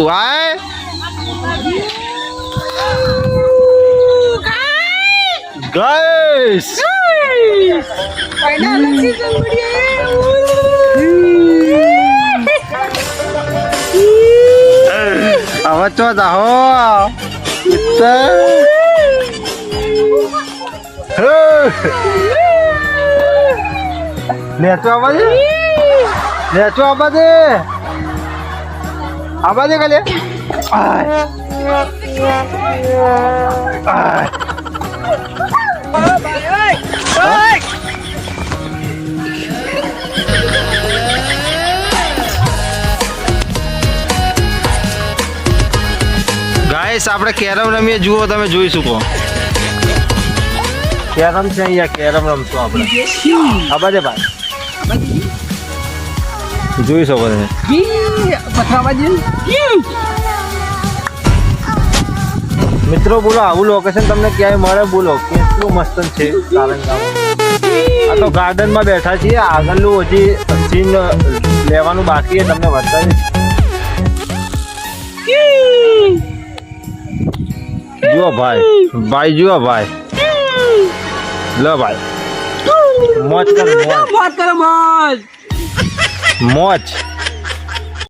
Why? Guys! Awas coba tahu. Kita. Lihat tuh apa sih? Lihat tuh apa sih? Apa sih kalian? Guys આપણે carrom રમીએ જુઓ તમે જોઈ શકો carrom છે અહીંયા કેરમ રમશું આપણે આ બાજે ભાઈ જોઈ શકો તમે મિત્રો બોલો આવું લોકેશન તમને ક્યાંય મળે બોલો કેટલું મસ્ત છે સારંગામાં આ તો ગાર્ડનમાં બેઠા છીએ આગળનું હજી સીન લેવાનું બાકી છે તમને બતાવીશ જુઓ ભાઈ ભાઈ જુઓ ભાઈ લો ભાઈ મોજ કરો મોજ મોજ